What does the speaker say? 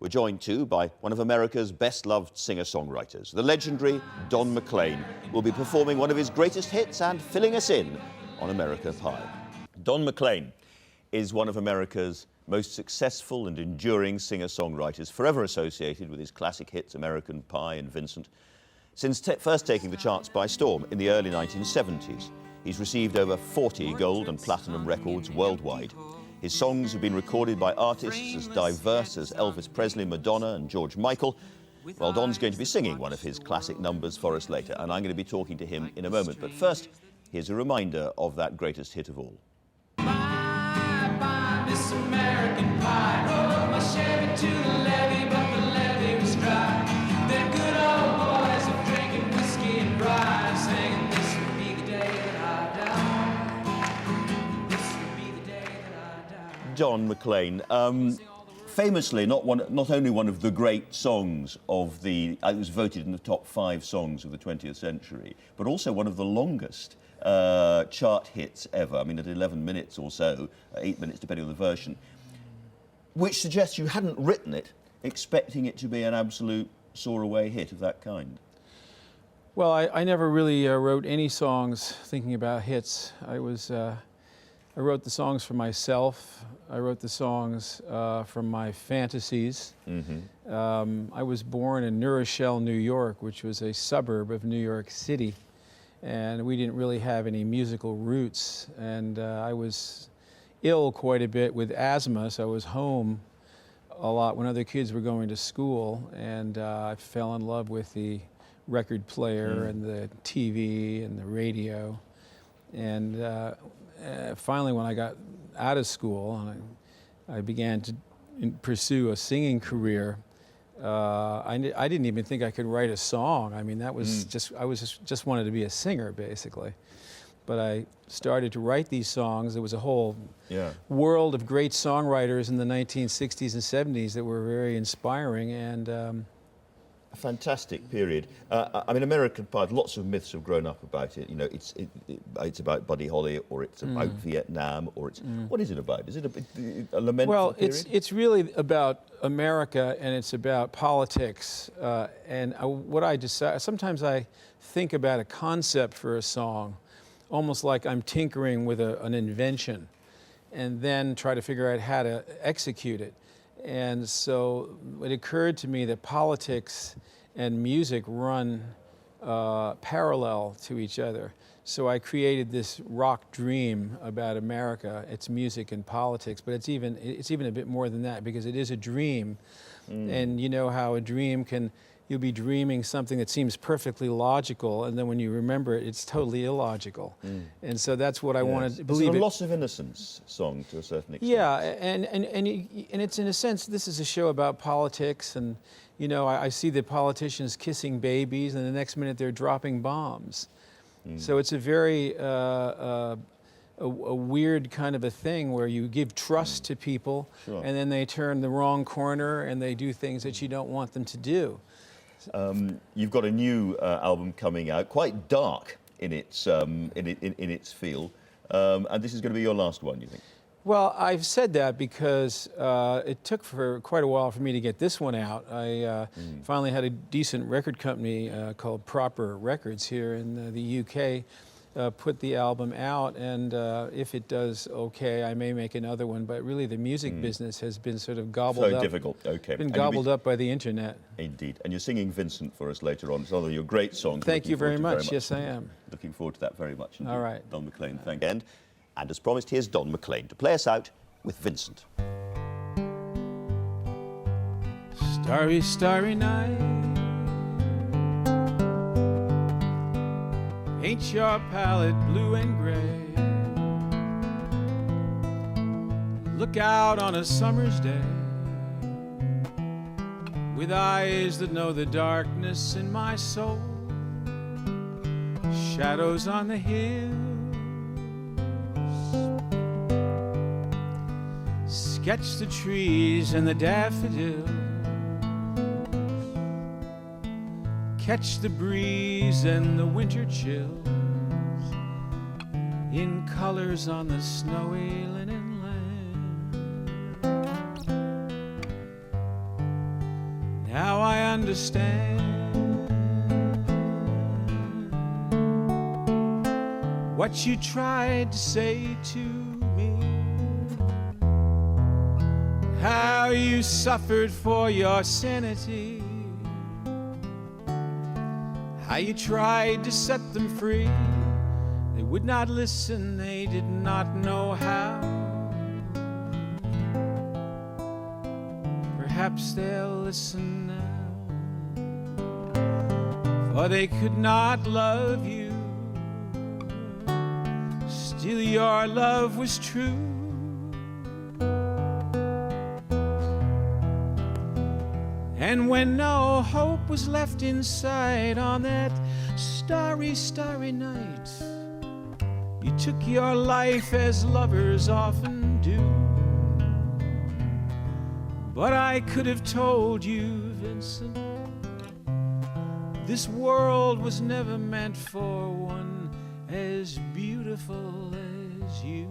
We're joined too by one of America's best-loved singer-songwriters. The legendary Don McLean will be performing one of his greatest hits and filling us in on America Pie. Don McLean is one of America's most successful and enduring singer-songwriters, forever associated with his classic hits American Pie and Vincent. Since first taking the charts by storm in the early 1970s, he's received over 40 gold and platinum records worldwide. His songs have been recorded by artists as diverse as Elvis Presley, Madonna and George Michael. Well, Don's going to be singing one of his classic numbers for us later, and I'm going to be talking to him in a moment. But first, here's a reminder of that greatest hit of all. Bye, bye, Miss American Pie. Rolled up my Chevy to the levee, but the levee was dry. Them good old boys are drinking whiskey and rye, saying this will be the day that I die. This will be the day that I die. Don McLean, famously not only one of the great songs of the, it was voted in the top 5 songs of the 20th century, but also one of the longest chart hits ever. I mean, at 11 minutes or so, 8 minutes depending on the version, which suggests you hadn't written it expecting it to be an absolute soar-away hit of that kind. Well, I never really wrote any songs thinking about hits. I wrote the songs for myself. I wrote the songs from my fantasies. Mm-hmm. I was born in New Rochelle, New York, which was a suburb of New York City. And we didn't really have any musical roots. And I was ill quite a bit with asthma, so I was home a lot when other kids were going to school. And I fell in love with the record player and the TV and the radio. And finally, when I got out of school and I began to pursue a singing career, I didn't even think I could write a song. I mean, that was I just wanted to be a singer, basically. But I started to write these songs. There was a whole world of great songwriters in the 1960s and 70s that were very inspiring, and a fantastic period. I mean, American Pie, lots of myths have grown up about it. You know, it's about Buddy Holly, or it's about Vietnam, or it's what is it about? Is it a lament? Well, for the period? it's really about America, and it's about politics. What I decide, sometimes I think about a concept for a song, almost like I'm tinkering with an invention, and then try to figure out how to execute it. And so it occurred to me that politics and music run parallel to each other. So I created this rock dream about America. It's music and politics, but it's even a bit more than that, because it is a dream. And you know how a dream you'll be dreaming something that seems perfectly logical, and then when you remember it, it's totally illogical. And so that's what I wanted to believe. It's a loss of innocence song to a certain extent. Yeah, and it's, in a sense, this is a show about politics, and you know, I see the politicians kissing babies, and the next minute they're dropping bombs. So it's a very a weird kind of a thing where you give trust to people, and then they turn the wrong corner and they do things that you don't want them to do. You've got a new album coming out, quite dark in its feel, and this is going to be your last one, you think? Well, I've said that because it took for quite a while for me to get this one out. I finally had a decent record company called Proper Records here in the UK put the album out, and if it does okay, I may make another one. But really, the music business has been sort of gobbled up. So difficult. Okay. Been gobbled up by the internet. Indeed. And you're singing Vincent for us later on. It's one of your great songs. Thank you very much. Yes, I am. Looking forward to that very much. Indeed. All right. Don McLean, thank you. And as promised, here's Don McLean to play us out with Vincent. Starry, starry night, paint your palette blue and gray. Look out on a summer's day with eyes that know the darkness in my soul. Shadows on the hills, sketch the trees and the daffodils, catch the breeze and the winter chills in colors on the snowy linen land. Now I understand what you tried to say to me, how you suffered for your sanity, how you tried to set them free. They would not listen, they did not know how. Perhaps they'll listen now, for they could not love you. Still your love was true. And when no hope was left inside on that starry, starry night, you took your life as lovers often do. But I could have told you, Vincent, this world was never meant for one as beautiful as you.